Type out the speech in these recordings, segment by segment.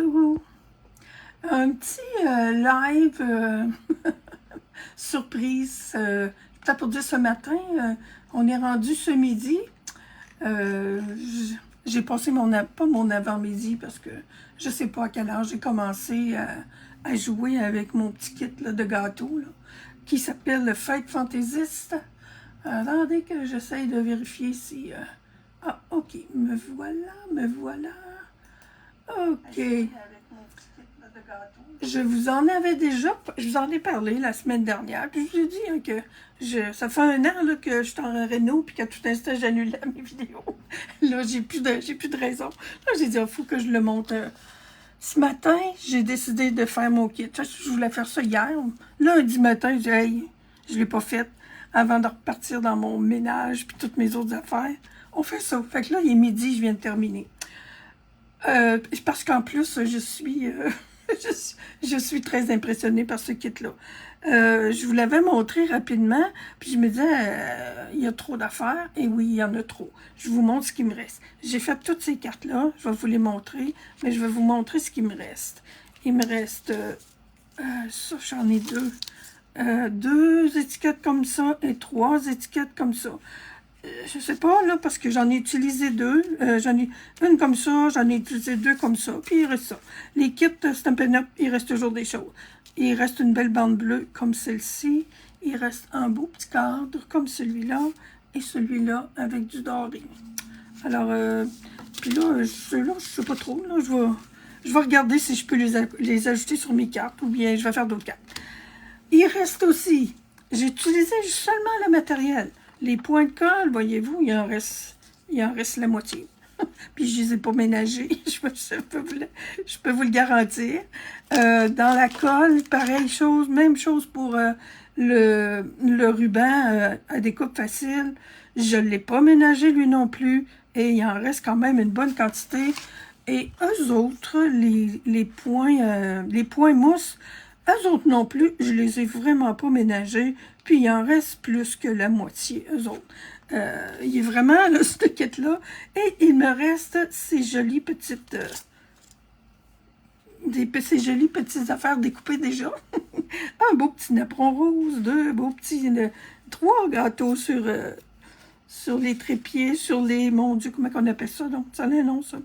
Allô? Un petit live surprise, peut-être pour dire ce matin, on est rendu ce midi. J'ai passé pas mon avant-midi parce que je sais pas à quelle heure j'ai commencé à jouer avec mon petit kit là, de gâteau là, qui s'appelle le Fête Fantaisiste. Attendez que j'essaye de vérifier si... Ah, ok, me voilà. Ok. Je vous en ai parlé la semaine dernière, puis je vous ai dit hein, que ça fait un an là, que je suis en réno, puis qu'à tout instant, j'annulais mes vidéos. Là, j'ai plus de raison. Là, j'ai dit, il faut que je le monte. Ce matin, j'ai décidé de faire mon kit. Je voulais faire ça hier. Lundi matin, j'ai dit, hey, je l'ai pas fait avant de repartir dans mon ménage, puis toutes mes autres affaires. On fait ça. Fait que là, il est midi, je viens de terminer. Parce qu'en plus, je suis très impressionnée par ce kit-là. Je vous l'avais montré rapidement, puis je me disais, il y a trop d'affaires. Et oui, il y en a trop. Je vous montre ce qui me reste. J'ai fait toutes ces cartes-là, je vais vous les montrer, mais je vais vous montrer ce qui me reste. Il me reste, ça, j'en ai deux. Deux étiquettes comme ça et trois étiquettes comme ça. Je sais pas, là, parce que j'en ai utilisé deux. J'en ai une comme ça, j'en ai utilisé deux comme ça, puis il reste ça. Les kits Stampin' Up, il reste toujours des choses. Il reste une belle bande bleue comme celle-ci. Il reste un beau petit cadre comme celui-là et celui-là avec du doré. Alors, puis là, ceux-là, je sais pas trop, là, je vais regarder si je peux les ajouter sur mes cartes ou bien je vais faire d'autres cartes. Il reste aussi, j'ai utilisé seulement le matériel. Les points de colle, voyez-vous, il en reste la moitié. Puis je les ai pas ménagés, je peux vous le garantir. Dans la colle, pareille chose, même chose pour le ruban à découpe facile. Je ne l'ai pas ménagé lui non plus. Et il en reste quand même une bonne quantité. Et eux autres, les points mousse, eux autres non plus, je les ai vraiment pas ménagés. Puis il en reste plus que la moitié, eux autres. Il est vraiment, là, ce kit-là. Et il me reste ces jolies petites... ces jolies petites affaires découpées déjà. Un beau petit napperon rose, deux beaux petits... trois gâteaux sur les trépieds, sur les... Mon Dieu, comment on appelle ça? Donc, ça a un nom, ça.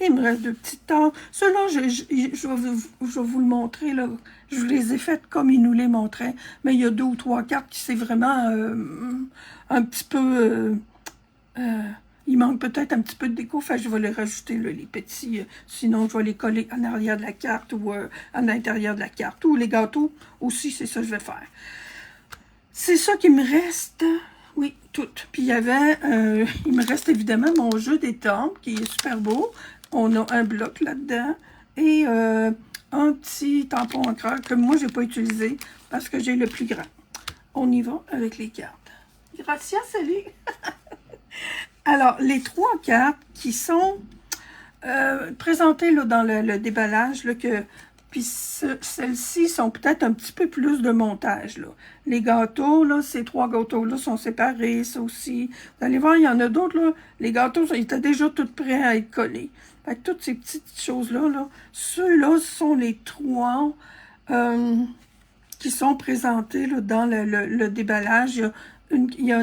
Il me reste deux petites tasses. Ceux-là, je vais vous le montrer, là. Je vous les ai faites comme ils nous les montraient. Mais il y a deux ou trois cartes qui c'est vraiment un petit peu... il manque peut-être un petit peu de déco. Enfin, je vais les rajouter, là, les petits. Sinon, je vais les coller en arrière de la carte ou à l'intérieur de la carte. Ou les gâteaux aussi, c'est ça que je vais faire. C'est ça qui me reste... Oui, tout. Puis il y avait, il me reste évidemment mon jeu d'étampes qui est super beau. On a un bloc là-dedans et un petit tampon encreur que moi, je n'ai pas utilisé parce que j'ai le plus grand. On y va avec les cartes. Gracias, salut! Alors, les trois cartes qui sont présentées là, dans le déballage, là, puis celles-ci sont peut-être un petit peu plus de montage, là. Les gâteaux, là, ces trois gâteaux-là sont séparés, ça aussi. Vous allez voir, il y en a d'autres, là. Les gâteaux, ils étaient déjà tout prêts à être collés. Fait que toutes ces petites choses-là, là, ceux-là sont les trois qui sont présentés là, dans le déballage. Il y a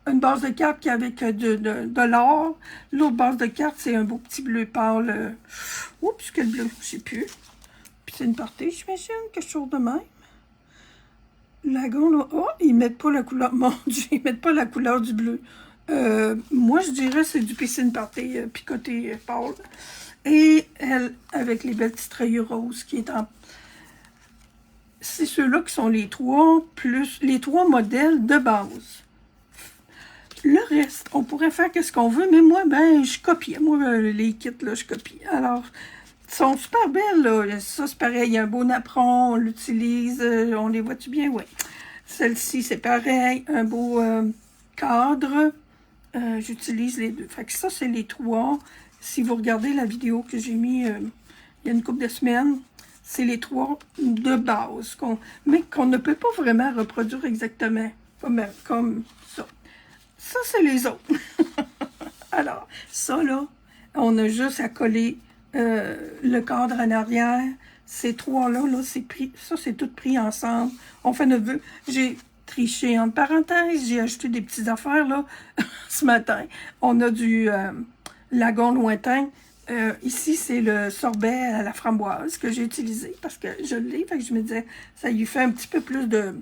une base de carte qui est avec de l'or. L'autre base de carte, c'est un beau petit bleu pâle. Oups, quel bleu, je sais plus. Puis c'est une partie, j'imagine, quelque chose de même. Lagon, là, oh, ils mettent pas la couleur, mon Dieu, ils mettent pas la couleur du bleu. Moi, je dirais c'est du piscine party picoté pâle. Et elle, avec les belles petites rayures roses qui est en... C'est ceux-là qui sont les trois, plus les trois modèles de base. Le reste, on pourrait faire qu'est-ce qu'on veut, mais moi, ben, je copie. Moi, les kits, là, je copie. Alors, ils sont super belles, là. Ça, c'est pareil. Il y a un beau napperon, on l'utilise. On les voit-tu bien? Oui. Celle-ci, c'est pareil. Un beau cadre. J'utilise les deux. Fait que ça, c'est les trois. Si vous regardez la vidéo que j'ai mis il y a une couple de semaines, c'est les trois de base, mais qu'on ne peut pas vraiment reproduire exactement comme ça. Ça, c'est les autres. Alors, ça, là, on a juste à coller le cadre en arrière. Ces trois-là, là, c'est pris, ça, c'est tout pris ensemble. On fait notre vœu. J'ai triché en parenthèse, j'ai acheté des petites affaires, là, ce matin. On a du lagon lointain. Ici, c'est le sorbet à la framboise que j'ai utilisé parce que je l'ai. Fait que je me disais, ça lui fait un petit peu plus de...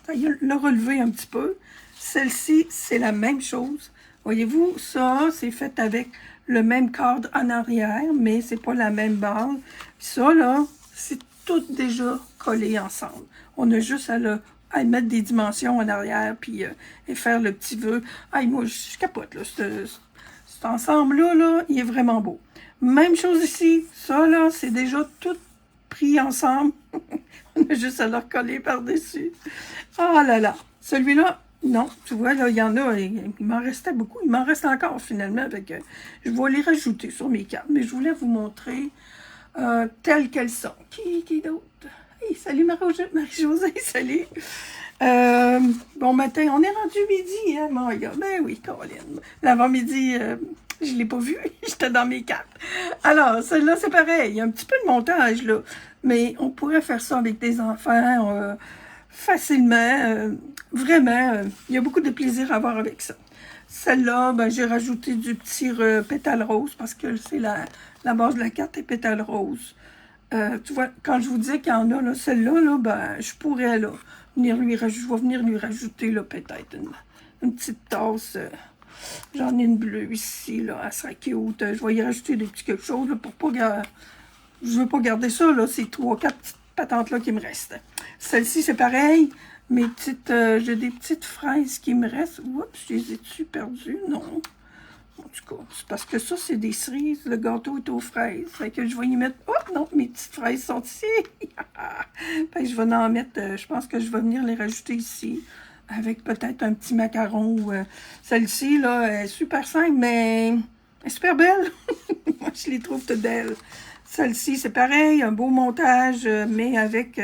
Ça l'a relevé un petit peu. Celle-ci, c'est la même chose. Voyez-vous, ça, c'est fait avec le même cadre en arrière, mais c'est pas la même base. Ça, là, c'est tout déjà collé ensemble. On a juste à mettre des dimensions en arrière, puis et faire le petit vœu. Aïe, moi, je capote, là. Cet ensemble-là, là, il est vraiment beau. Même chose ici. Ça, là, c'est déjà tout pris ensemble. On a juste à le recoller par-dessus. Oh là là. Celui-là, non. Tu vois, là, il y en a. Il m'en restait beaucoup. Il m'en reste encore, finalement. Avec, je vais les rajouter sur mes cartes. Mais je voulais vous montrer telles qu'elles sont. Qui d'autre? Hey, salut Marie-Josée, salut. Bon matin, on est rendu midi, hein, Maya? Ben oui, Caroline. L'avant-midi, je ne l'ai pas vu, j'étais dans mes cartes. Alors, celle-là, c'est pareil, il y a un petit peu de montage, là, mais on pourrait faire ça avec des enfants facilement. Vraiment, il y a beaucoup de plaisir à avoir avec ça. Celle-là, ben, j'ai rajouté du petit pétale rose parce que c'est la base de la carte est pétale rose. Tu vois, quand je vous disais qu'il y en a, là, celle-là, là, ben, je pourrais, là, je vais venir lui rajouter, là, peut-être une petite tasse. J'en ai une bleue ici, là, elle sera cute. Je vais y rajouter des petits quelque chose, là, pour pas je veux pas garder ça, là, ces 3-4 petites patentes-là qui me restent. Celle-ci, c'est pareil. Mes petites, j'ai des petites fraises qui me restent. Oups, je les ai-tu perdues? Non. En tout cas, c'est parce que ça, c'est des cerises. Le gâteau est aux fraises. Fait que je vais y mettre... Oh non, mes petites fraises sont ici. Fait que je vais en mettre... je pense que je vais venir les rajouter ici. Avec peut-être un petit macaron. Celle-ci, là, est super simple, mais elle est super belle. Moi, je les trouve toutes belles. Celle-ci, c'est pareil, un beau montage, mais avec...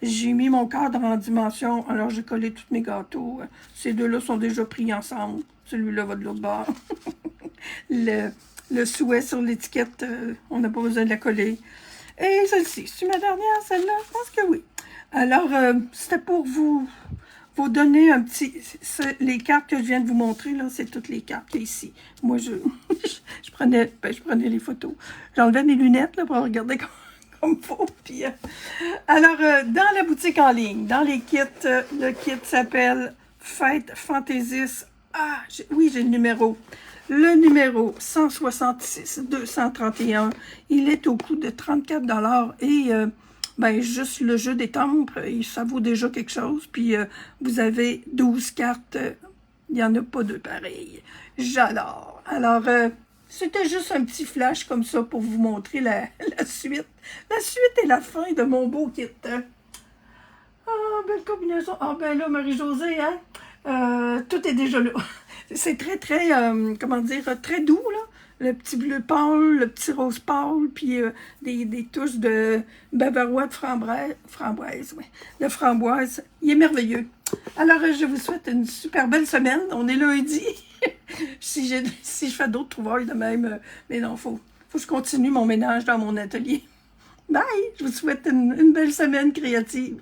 j'ai mis mon cadre en dimension. Alors, j'ai collé tous mes gâteaux. Ces deux-là sont déjà pris ensemble. Celui-là va de l'autre bord. le souhait sur l'étiquette, on n'a pas besoin de la coller. Et celle-ci, c'est ma dernière, celle-là? Je pense que oui. Alors, c'était pour vous donner un petit... Les cartes que je viens de vous montrer, là, c'est toutes les cartes ici. Moi, je prenais les photos. J'enlevais mes lunettes là, pour regarder comme faut. Puis, alors, dans la boutique en ligne, dans les kits, le kit s'appelle Fête Fantaisiste. Ah, oui, j'ai le numéro. Le numéro 166 231, il est au coût de 34 $ et ben, juste le jeu des temples, ça vaut déjà quelque chose. Puis vous avez 12 cartes, il n'y en a pas de pareil. J'adore. Alors, c'était juste un petit flash comme ça pour vous montrer la suite. La suite et la fin de mon beau kit. Ah, belle combinaison. Ah, ben là, Marie-Josée, hein? Tout est déjà là. C'est très, très, comment dire, très doux, là. Le petit bleu pâle, le petit rose pâle, puis des touches de bavarois de framboise, ouais, de framboise. Il est merveilleux. Alors, je vous souhaite une super belle semaine. On est lundi. si je fais d'autres trouvailles de même, mais non, faut que je continue mon ménage dans mon atelier. Bye! Je vous souhaite une belle semaine créative.